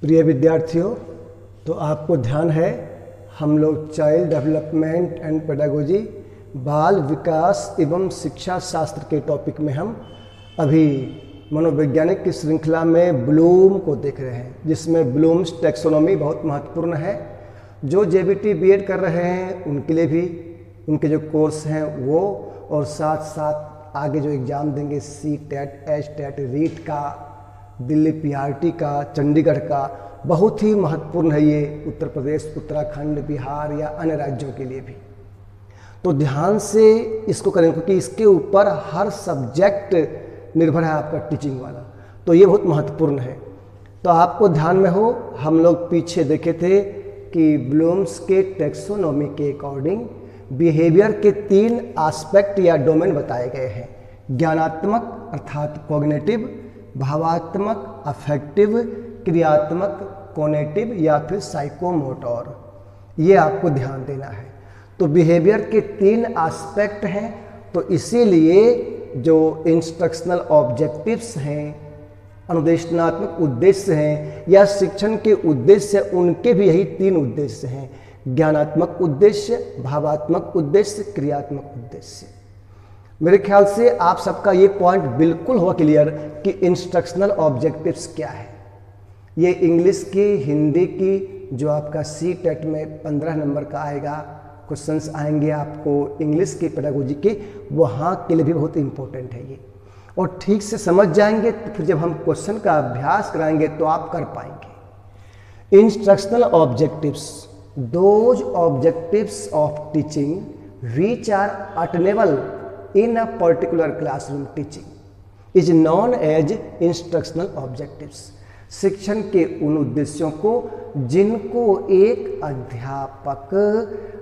प्रिय विद्यार्थियों, तो आपको ध्यान है हम लोग चाइल्ड डेवलपमेंट एंड पेडागोजी बाल विकास एवं शिक्षा शास्त्र के टॉपिक में हम अभी मनोवैज्ञानिक की श्रृंखला में ब्लूम को देख रहे हैं, जिसमें ब्लूम्स टैक्सोनॉमी बहुत महत्वपूर्ण है। जो जेबीटी बीएड कर रहे हैं उनके लिए भी उनके जो कोर्स हैं वो, और साथ साथ आगे जो एग्ज़ाम देंगे सी-टेट, एच-टेट, रीट का, दिल्ली पीआरटी का, चंडीगढ़ का, बहुत ही महत्वपूर्ण है ये उत्तर प्रदेश, उत्तराखंड, बिहार या अन्य राज्यों के लिए भी। तो ध्यान से इसको करें क्योंकि इसके ऊपर हर सब्जेक्ट निर्भर है आपका टीचिंग वाला, तो ये बहुत महत्वपूर्ण है। तो आपको ध्यान में हो, हम लोग पीछे देखे थे कि ब्लूम्स के टैक्सोनॉमी के अकॉर्डिंग बिहेवियर के 3 एस्पेक्ट या डोमेन बताए गए हैं। ज्ञानात्मक अर्थात कॉग्निटिव, भावात्मक अफेक्टिव, क्रियात्मक कोनेटिव या फिर साइकोमोटर। ये आपको ध्यान देना है। तो बिहेवियर के 3 एस्पेक्ट हैं, तो इसीलिए जो इंस्ट्रक्शनल ऑब्जेक्टिव्स हैं, अनुदेशनात्मक उद्देश्य हैं या शिक्षण के उद्देश्य, उनके भी यही 3 उद्देश्य हैं: ज्ञानात्मक उद्देश्य, भावात्मक उद्देश्य, क्रियात्मक उद्देश्य। मेरे ख्याल से आप सबका ये पॉइंट बिल्कुल हुआ क्लियर कि इंस्ट्रक्शनल ऑब्जेक्टिव्स क्या है। ये इंग्लिश की, हिंदी की, जो आपका सी-टेट में 15 नंबर का आएगा, क्वेश्चंस आएंगे आपको इंग्लिश के, पेडागोजी के, वहाँ के लिए भी बहुत इंपॉर्टेंट है ये। और ठीक से समझ जाएंगे तो फिर जब हम क्वेश्चन का अभ्यास कराएंगे तो आप कर पाएंगे। Instructional objectives, those objectives of teaching which are attainable in a particular classroom teaching is known as instructional objectives। शिक्षण के उन उद्देश्यों को जिनको एक अध्यापक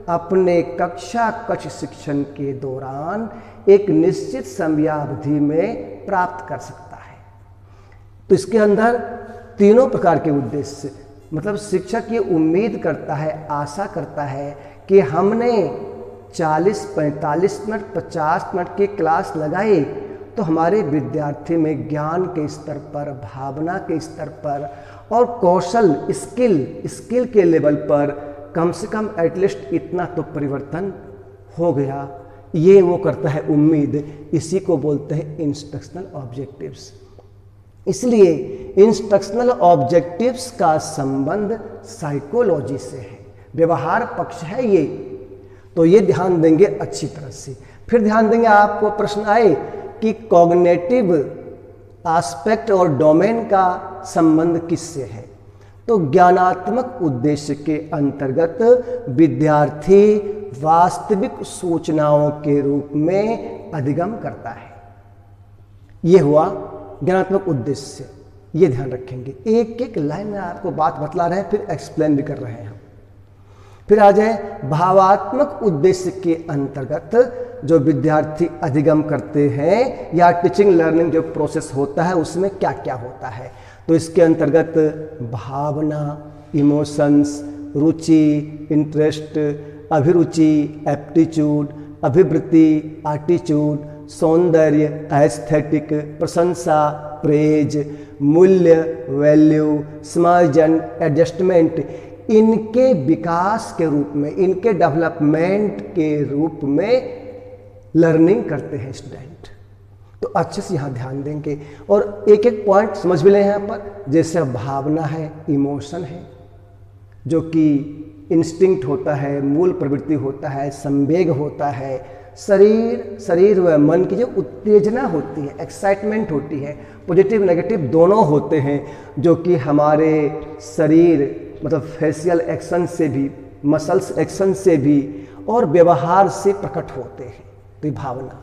अपने कक्षा कक्ष शिक्षण के दौरान एक निश्चित समयावधि में प्राप्त कर सकता है। तो इसके अंदर तीनों प्रकार के उद्देश्य, मतलब शिक्षक ये उम्मीद करता है, आशा करता है कि हमने 40, 45 मिनट, 50 मिनट की क्लास लगाई तो हमारे विद्यार्थी में ज्ञान के स्तर पर, भावना के स्तर पर और कौशल, स्किल के लेवल पर कम से कम एटलीस्ट इतना तो परिवर्तन हो गया। ये वो करता है उम्मीद, इसी को बोलते हैं इंस्ट्रक्शनल ऑब्जेक्टिव्स। इसलिए इंस्ट्रक्शनल ऑब्जेक्टिव्स का संबंध साइकोलॉजी से है, व्यवहार पक्ष है ये। तो ये ध्यान देंगे अच्छी तरह से। फिर ध्यान देंगे, आपको प्रश्न आए कि कॉग्निटिव एस्पेक्ट और डोमेन का संबंध किससे है। तो ज्ञानात्मक उद्देश्य के अंतर्गत विद्यार्थी वास्तविक सूचनाओं के रूप में अधिगम करता है। ये हुआ ज्ञानात्मक उद्देश्य, ये ध्यान रखेंगे। एक एक लाइन में आपको बात बतला रहे हैं, फिर एक्सप्लेन भी कर रहे हैं हम। फिर आ जाए भावात्मक उद्देश्य के अंतर्गत जो विद्यार्थी अधिगम करते हैं या टीचिंग लर्निंग जो प्रोसेस होता है उसमें क्या क्या होता है। तो इसके अंतर्गत भावना, इमोशंस, रुचि, इंटरेस्ट, अभिरुचि, एप्टीट्यूड, अभिवृत्ति, एटीट्यूड, सौंदर्य, एस्थेटिक, प्रशंसा, प्रेज, मूल्य, वैल्यू, समायोजन, एडजस्टमेंट, इनके विकास के रूप में, इनके डेवलपमेंट के रूप में लर्निंग करते हैं स्टूडेंट। तो अच्छे से यहाँ ध्यान देंगे और एक एक पॉइंट समझ भी लें यहाँ पर। जैसे भावना है, इमोशन है, जो कि इंस्टिंक्ट होता है, मूल प्रवृत्ति होता है, संवेग होता है, शरीर व मन की जो उत्तेजना होती है, एक्साइटमेंट होती है, पॉजिटिव नेगेटिव दोनों होते हैं, जो कि हमारे शरीर मतलब फेशियल एक्शन से भी, मसल्स एक्शन से भी और व्यवहार से प्रकट होते हैं। तो भावना।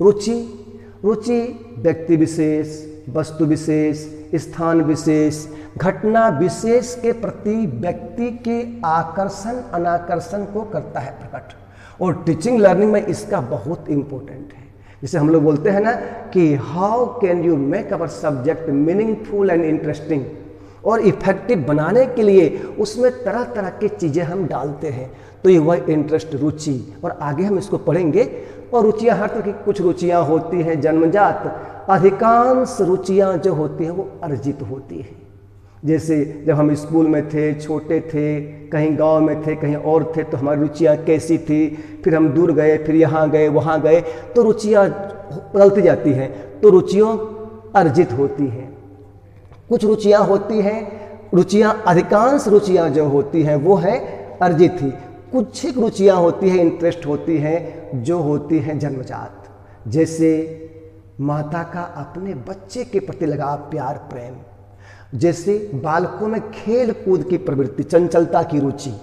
रुचि व्यक्ति विशेष, वस्तु विशेष, स्थान विशेष, घटना विशेष के प्रति व्यक्ति के आकर्षण अनाकर्षण को करता है प्रकट। और टीचिंग लर्निंग में इसका बहुत इंपॉर्टेंट है। जैसे हम लोग बोलते हैं ना कि how can you make our subject meaningful and interesting, और इफेक्टिव बनाने के लिए उसमें तरह तरह की चीज़ें हम डालते हैं। तो ये वह इंटरेस्ट, रुचि, और आगे हम इसको पढ़ेंगे। और रुचियाँ हर तरह की, कुछ रुचियाँ होती हैं जन्मजात, अधिकांश रुचियाँ जो होती हैं वो अर्जित होती हैं। जैसे जब हम स्कूल में थे, छोटे थे, कहीं गांव में थे, कहीं और थे, तो हमारी रुचियाँ कैसी थी, फिर हम दूर गए, फिर यहाँ गए, वहाँ गए, तो रुचियाँ बदलती जाती हैं, तो रुचियाँ अर्जित होती हैं। कुछ रुचियाँ होती हैं, रुचियाँ अधिकांश रुचियाँ जो होती हैं वो है अर्जित ही। कुछ एक रुचियाँ होती हैं, इंटरेस्ट होती हैं जो होती हैं जन्मजात, जैसे माता का अपने बच्चे के प्रति लगाव, प्यार, प्रेम, जैसे बालकों में खेल कूद की प्रवृत्ति, चंचलता की रुचि,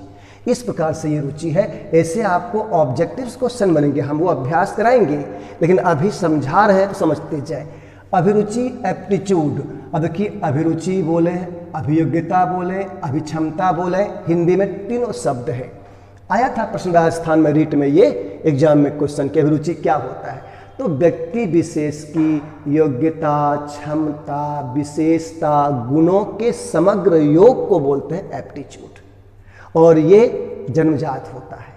इस प्रकार से ये रुचि है। ऐसे आपको ऑब्जेक्टिव्स क्वेश्चन बनेंगे, हम वो अभ्यास कराएंगे, लेकिन अभी समझा रहे हैं तो समझते जाए। अभिरुचि, एप्टीट्यूड, अब देखिए अभिरुचि बोले, अभियोग्यता बोले, अभिक्षमता बोले, हिंदी में तीनों शब्द है। आया था प्रश्न राजस्थान में, रीट में, ये एग्जाम में क्वेश्चन कि अभिरुचि क्या होता है। तो व्यक्ति विशेष की योग्यता, क्षमता, विशेषता, गुणों के समग्र योग को बोलते हैं एप्टीट्यूड, और ये जन्मजात होता है।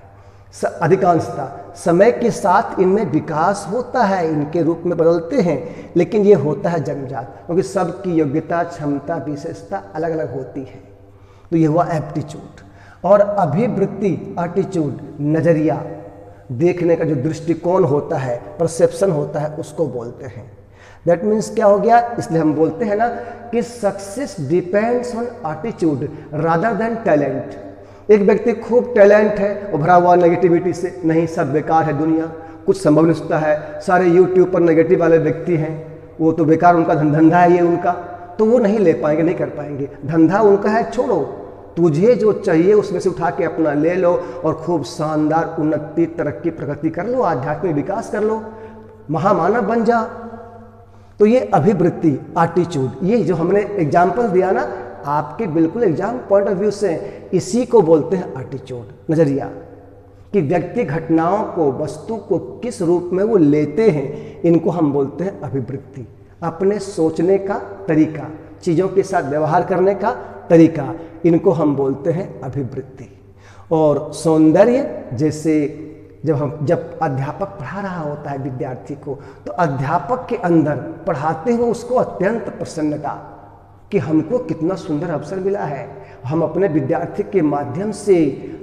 अधिकांशता समय के साथ इनमें विकास होता है, इनके रूप में बदलते हैं, लेकिन ये होता है जन्मजात, क्योंकि सबकी योग्यता, क्षमता, विशेषता अलग अलग होती है। तो ये हुआ एप्टीट्यूड। और अभिवृत्ति, एटीट्यूड, नजरिया, देखने का जो दृष्टिकोण होता है, परसेप्शन होता है, उसको बोलते हैं। दैट मीन्स क्या हो गया, इसलिए हम बोलते हैं ना कि success depends on attitude rather than talent. एक व्यक्ति खूब टैलेंट है, वो भरा हुआ नेगेटिविटी से, नहीं सब बेकार है दुनिया, कुछ संभव नहीं होता है, सारे यूट्यूब पर नेगेटिव वाले व्यक्ति हैं, वो तो बेकार, उनका धंधा है ये उनका, तो वो नहीं ले पाएंगे, नहीं कर पाएंगे। धंधा उनका है, छोड़ो, तुझे जो चाहिए उसमें से उठा के अपना ले लो और खूब शानदार उन्नति, तरक्की, प्रगति कर लो, आध्यात्मिक विकास कर लो, महामानव बन जा। तो ये अभिवृत्ति, एटीट्यूड, ये जो हमने एग्जाम्पल दिया ना आपके बिल्कुल एग्जाम पॉइंट ऑफ व्यू से, इसी को बोलते हैं एटीट्यूड, नजरिया, कि व्यक्ति घटनाओं को, वस्तु को किस रूप में वो लेते हैं, इनको हम बोलते हैं अभिवृत्ति। अपने सोचने का तरीका, चीज़ों के साथ व्यवहार करने का तरीका, इनको हम बोलते हैं अभिवृत्ति। और सौंदर्य, जैसे जब अध्यापक पढ़ा रहा होता है विद्यार्थी को, तो अध्यापक के अंदर पढ़ाते हुए उसको अत्यंत प्रसन्नता कि हमको कितना सुंदर अवसर मिला है, हम अपने विद्यार्थी के माध्यम से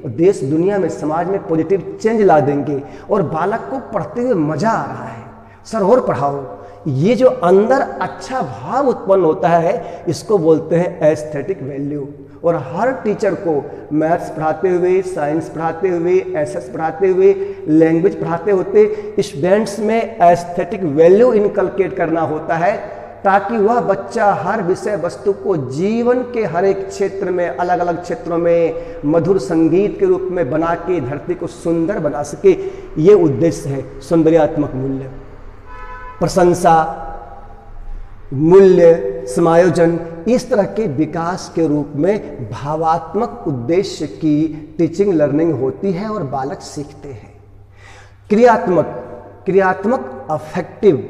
देश दुनिया में, समाज में पॉजिटिव चेंज ला देंगे, और बालक को पढ़ते हुए मजा आ रहा है, सर और पढ़ाओ। ये जो अंदर अच्छा भाव उत्पन्न होता है, इसको बोलते हैं एस्थेटिक वैल्यू। और हर टीचर को मैथ्स पढ़ाते हुए, साइंस पढ़ाते हुए, एसएस पढ़ाते हुए, लैंग्वेज पढ़ाते होते स्टूडेंट्स में एस्थेटिक वैल्यू इनकलकेट करना होता है, ताकि वह बच्चा हर विषय वस्तु को जीवन के हर एक क्षेत्र में, अलग अलग क्षेत्रों में मधुर संगीत के रूप में बना के धरती को सुंदर बना सके। ये उद्देश्य है सौंदर्यात्मक मूल्य, प्रशंसा, मूल्य, समायोजन, इस तरह के विकास के रूप में भावात्मक उद्देश्य की टीचिंग लर्निंग होती है और बालक सीखते हैं। क्रियात्मक अफेक्टिव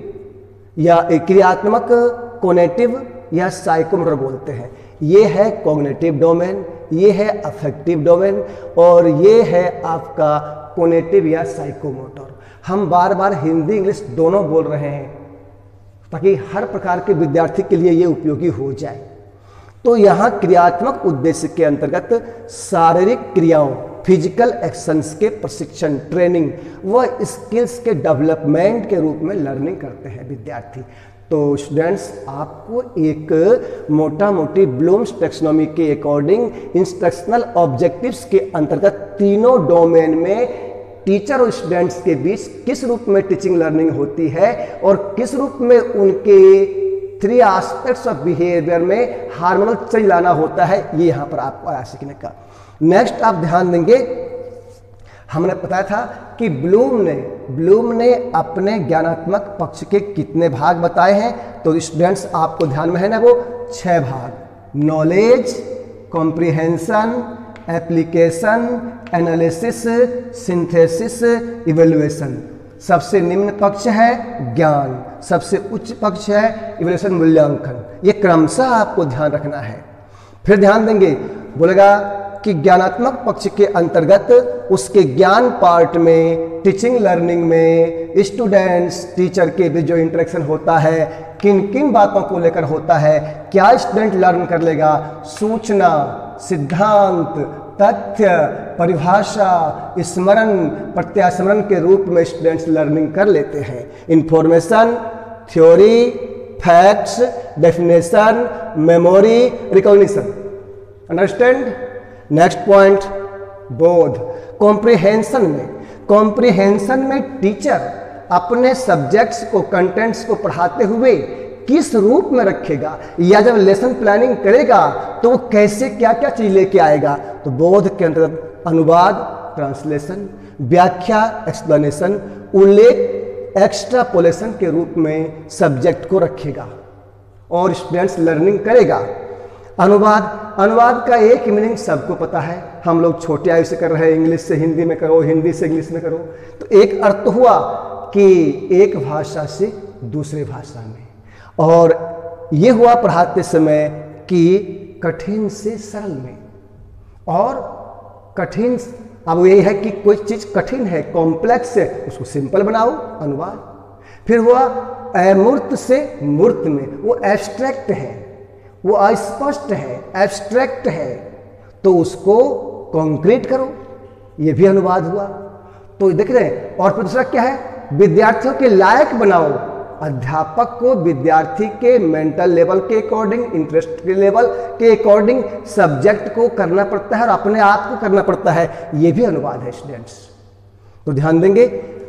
या क्रियात्मक कोनेटिव या साइकोमोटर बोलते हैं। ये है कॉग्निटिव डोमेन, ये है अफेक्टिव डोमेन, और ये है आपका कोनेटिव या साइकोमोटर। हम बार बार हिंदी इंग्लिश दोनों बोल रहे हैं ताकि हर प्रकार के विद्यार्थी के लिए ये उपयोगी हो जाए। तो यहाँ क्रियात्मक उद्देश्य के अंतर्गत शारीरिक क्रियाओं, फिजिकल एक्शंस के प्रशिक्षण, ट्रेनिंग व स्किल्स के डेवलपमेंट के रूप में लर्निंग करते हैं विद्यार्थी। तो स्टूडेंट्स, आपको एक मोटा मोटी ब्लूम्स टैक्सोनॉमी के अकॉर्डिंग इंस्ट्रक्शनल ऑब्जेक्टिव्स के अंतर्गत तीनों डोमेन में टीचर और स्टूडेंट्स के बीच किस रूप में टीचिंग लर्निंग होती है और किस रूप में उनके 3 एस्पेक्ट्स ऑफ बिहेवियर में हार्मोनल चेंज लाना होता है, ये यहाँ पर आपको आया सीखने का। नेक्स्ट आप ध्यान देंगे, हमने बताया था कि ब्लूम ने अपने ज्ञानात्मक पक्ष के कितने भाग बताए हैं, तो स्टूडेंट्स आपको ध्यान में है ना, वो 6 भाग: knowledge, comprehension, application, analysis, synthesis, evaluation. सबसे निम्न पक्ष है ज्ञान, सबसे उच्च पक्ष है इवेल्युएशन, मूल्यांकन। ये क्रमशः आपको ध्यान रखना है। फिर ध्यान देंगे, बोलेगा कि ज्ञानात्मक पक्ष के अंतर्गत उसके ज्ञान पार्ट में, टीचिंग लर्निंग में स्टूडेंट्स टीचर के बीच जो इंटरेक्शन होता है, किन किन बातों को लेकर होता है, क्या स्टूडेंट लर्न कर लेगा, सूचना, सिद्धांत, तथ्य, परिभाषा, स्मरण, प्रत्यास्मरण के रूप में स्टूडेंट्स लर्निंग कर लेते हैं। Information, theory, facts, definition, memory, recognition. Understand. Next point, बोध। कॉम्प्रिहेंशन में टीचर अपने सब्जेक्ट्स को, कंटेंट्स को पढ़ाते हुए किस रूप में रखेगा, या जब लेसन प्लानिंग करेगा तो वो कैसे क्या क्या चीज लेके आएगा। तो बोध के अंतर्गत अनुवाद, ट्रांसलेशन, व्याख्या, एक्सप्लेनेशन, उल्लेख, एक्स्ट्रापोलेशन के रूप में सब्जेक्ट को रखेगा और स्टूडेंट्स लर्निंग करेगा। अनुवाद का एक मीनिंग सबको पता है, हम लोग छोटे आयु से कर रहे हैं, इंग्लिश से हिंदी में करो, हिंदी से इंग्लिश में करो। तो एक अर्थ हुआ कि एक भाषा से दूसरे भाषा में, और ये हुआ पढ़ाते समय कि कठिन से सरल में, और कठिन, अब ये है कि कोई चीज कठिन है, कॉम्प्लेक्स है, उसको सिंपल बनाओ, अनुवाद। फिर हुआ अमूर्त से मूर्त में, वो एब्स्ट्रैक्ट है, वो अस्पष्ट है, एब्स्ट्रैक्ट है, तो उसको कॉन्क्रीट करो, ये भी अनुवाद हुआ। तो देख रहे हैं। और फिर दूसरा क्या है, विद्यार्थियों के लायक बनाओ। अध्यापक को विद्यार्थी के मेंटल लेवल के अकॉर्डिंग, इंटरेस्ट के लेवल के अकॉर्डिंग सब्जेक्ट को करना पड़ता है और अपने आप को करना पड़ता है, ये भी अनुवाद है स्टूडेंट्स। तो ध्यान देंगे।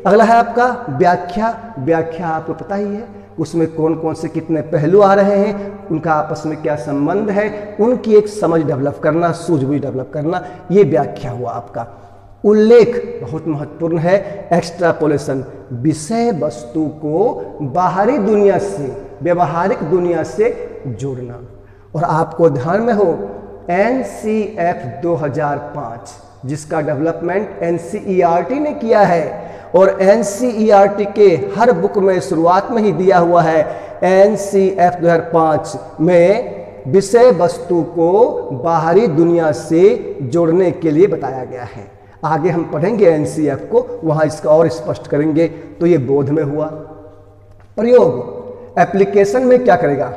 अगला है आपका व्याख्या। व्याख्या आपको पता ही है, उसमें कौन कौन से कितने पहलू आ रहे हैं, उनका आपस में क्या संबंध है, उनकी एक समझ डेवलप करना, सूझबूझ डेवलप करना, ये व्याख्या हुआ आपका। उल्लेख बहुत महत्वपूर्ण है। एक्स्ट्रापोलेशन, विषय वस्तु को बाहरी दुनिया से, व्यवहारिक दुनिया से जोड़ना। और आपको ध्यान में हो, NCF 2005 जिसका डेवलपमेंट NCERT ने किया है, और NCERT के हर बुक में शुरुआत में ही दिया हुआ है, NCF 2005 में विषय वस्तु को बाहरी दुनिया से जोड़ने के लिए बताया गया है। आगे हम पढ़ेंगे NCF को, वहां इसका और स्पष्ट करेंगे। तो ये बोध में हुआ। प्रयोग, एप्लीकेशन में क्या करेगा,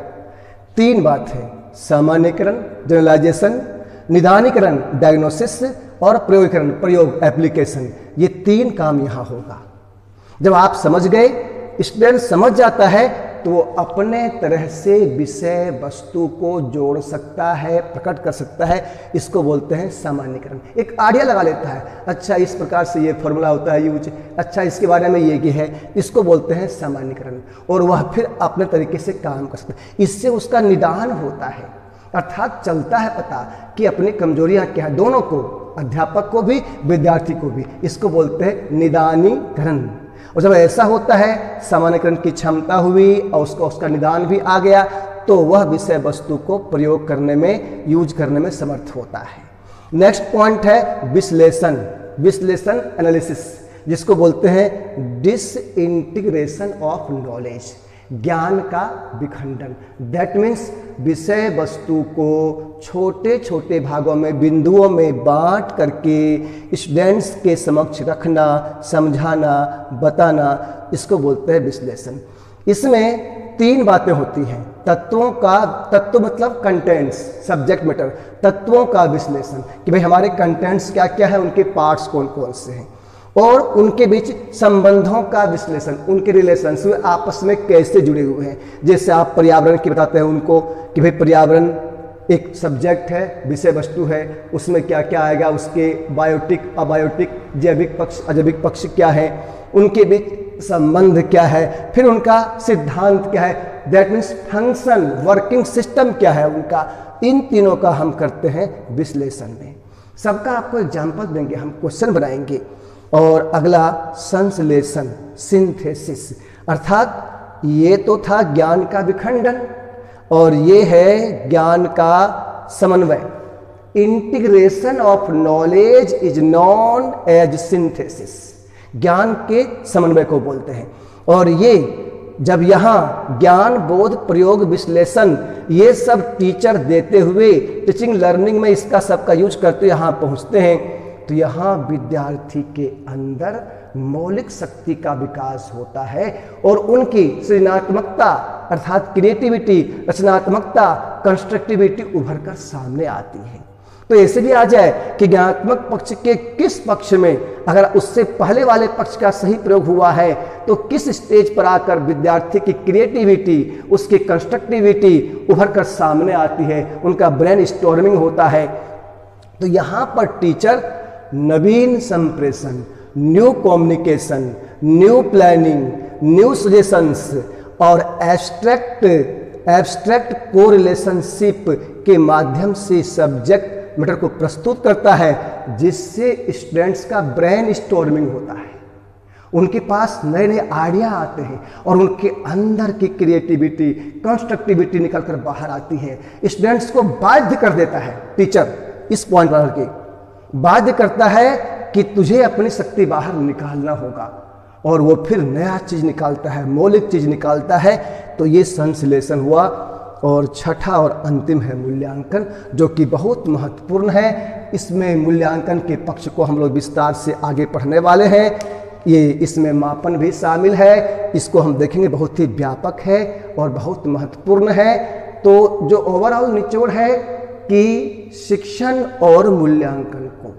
तीन बात है, सामान्यकरण, जनरलाइजेशन, निदानीकरण, डायग्नोसिस, और प्रयोगीकरण, प्रयोग, एप्लीकेशन। ये तीन काम यहां होगा। जब आप समझ गए, स्टूडेंट समझ जाता है, तो वो अपने तरह से विषय वस्तु को जोड़ सकता है, प्रकट कर सकता है। इसको बोलते हैं सामान्यकरण। एक आइडिया लगा लेता है, अच्छा इस प्रकार से ये फॉर्मूला होता है यूज, अच्छा इसके बारे में ये है, इसको बोलते हैं सामान्यकरण। और वह फिर अपने तरीके से काम कर सकता है। इससे उसका निदान होता है, अर्थात चलता है पता कि अपनी कमजोरियां क्या है, दोनों को, अध्यापक को भी, विद्यार्थी को भी। इसको बोलते हैं निदानीकरण। और जब ऐसा होता है, सामान्यकरण की क्षमता हुई और उसका निदान भी आ गया, तो वह विषय वस्तु को प्रयोग करने में, यूज करने में समर्थ होता है। नेक्स्ट पॉइंट है विश्लेषण। विश्लेषण, एनालिसिस, जिसको बोलते हैं डिसइंटीग्रेशन ऑफ नॉलेज, ज्ञान का विखंडन। दैट मीन्स विषय वस्तु को छोटे छोटे भागों में, बिंदुओं में बांट करके स्टूडेंट्स के समक्ष रखना, समझाना, बताना, इसको बोलते हैं विश्लेषण। इसमें तीन बातें होती हैं। तत्वों का, तत्व मतलब कंटेंट्स, सब्जेक्ट मैटर, तत्वों का विश्लेषण कि भाई हमारे कंटेंट्स क्या क्या है, उनके पार्ट्स कौन कौन से हैं, और उनके बीच संबंधों का विश्लेषण, उनके रिलेशंस आपस में कैसे जुड़े हुए हैं। जैसे आप पर्यावरण की बताते हैं उनको कि भाई पर्यावरण एक सब्जेक्ट है, विषय वस्तु है, उसमें क्या क्या आएगा, उसके बायोटिक, अबायोटिक, जैविक पक्ष, अजैविक पक्ष क्या है, उनके बीच संबंध क्या है, फिर उनका सिद्धांत क्या है, that means function, working system क्या है उनका। इन तीनों का हम करते हैं विश्लेषण में। सबका आपको एग्जाम्पल देंगे, हम क्वेश्चन बनाएंगे। और अगला संश्लेषण, सिंथेसिस, अर्थात ये तो था ज्ञान का विखंडन और ये है ज्ञान का समन्वय। Integration of knowledge is known as synthesis, ज्ञान के समन्वय को बोलते हैं। और ये जब यहाँ ज्ञान, बोध, प्रयोग, विश्लेषण ये सब टीचर देते हुए टीचिंग लर्निंग में इसका सबका यूज करते यहाँ पहुँचते हैं, तो यहाँ विद्यार्थी के अंदर मौलिक शक्ति का विकास होता है और उनकी सृजनात्मकता अर्थात क्रिएटिविटी, रचनात्मकता, कंस्ट्रक्टिविटी उभर कर सामने आती है। तो ऐसे भी आ जाए कि ज्ञानात्मक पक्ष के किस पक्ष में अगर उससे पहले वाले पक्ष का सही प्रयोग हुआ है तो किस स्टेज पर आकर विद्यार्थी की क्रिएटिविटी, उसकी कंस्ट्रक्टिविटी उभर कर सामने आती है, उनका ब्रेन स्टॉर्मिंग होता है। तो यहाँ पर टीचर नवीन संप्रेषण, new communication, new planning, new suggestions और एब्स्ट्रैक्ट कोरिलेशनशिप के माध्यम से सब्जेक्ट मैटर को प्रस्तुत करता है, जिससे स्टूडेंट्स का ब्रेन स्टॉर्मिंग होता है, उनके पास नए नए आइडिया आते हैं और उनके अंदर की क्रिएटिविटी, कंस्ट्रक्टिविटी निकल कर बाहर आती है। स्टूडेंट्स को बाध्य कर देता है टीचर, इस पॉइंट पर के बाध्य करता है कि तुझे अपनी शक्ति बाहर निकालना होगा और वो फिर नया चीज निकालता है, मौलिक चीज निकालता है। तो ये संश्लेषण हुआ। और छठा और अंतिम है मूल्यांकन, जो कि बहुत महत्वपूर्ण है। इसमें मूल्यांकन के पक्ष को हम लोग विस्तार से आगे पढ़ने वाले हैं। ये इसमें मापन भी शामिल है, इसको हम देखेंगे, बहुत ही व्यापक है और बहुत महत्वपूर्ण है। तो जो ओवरऑल निचोड़ है कि शिक्षण और मूल्यांकन को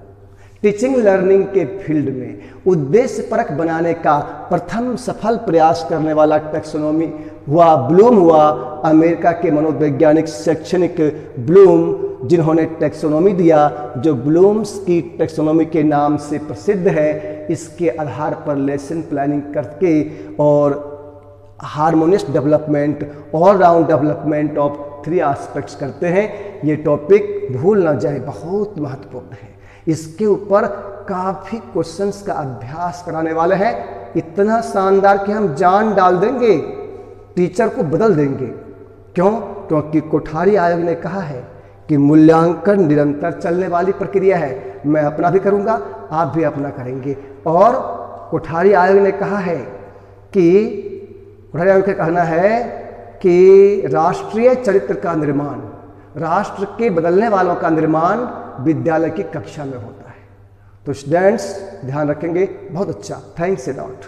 टीचिंग लर्निंग के फील्ड में उद्देश्यपरक बनाने का प्रथम सफल प्रयास करने वाला टैक्सोनॉमी हुआ, ब्लूम हुआ, अमेरिका के मनोवैज्ञानिक शैक्षणिक ब्लूम, जिन्होंने टैक्सोनॉमी दिया जो ब्लूम्स की टैक्सोनॉमी के नाम से प्रसिद्ध है। इसके आधार पर लेसन प्लानिंग करके और harmonious development, all round development of 3 aspects करते हैं। ये टॉपिक भूल ना जाए, बहुत महत्वपूर्ण है। इसके ऊपर काफ़ी क्वेश्चंस का अभ्यास कराने वाले हैं, इतना शानदार कि हम जान डाल देंगे, टीचर को बदल देंगे। क्यों? क्योंकि कोठारी आयोग ने कहा है कि मूल्यांकन निरंतर चलने वाली प्रक्रिया है। मैं अपना भी करूंगा, आप भी अपना करेंगे। और कोठारी आयोग ने कहा है कि कोठारी आयोग का कहना है कि राष्ट्रीय चरित्र का निर्माण, राष्ट्र के बदलने वालों का निर्माण विद्यालय की कक्षा में होता है। तो स्टूडेंट्स ध्यान रखेंगे। बहुत अच्छा, थैंक्स अ लॉट।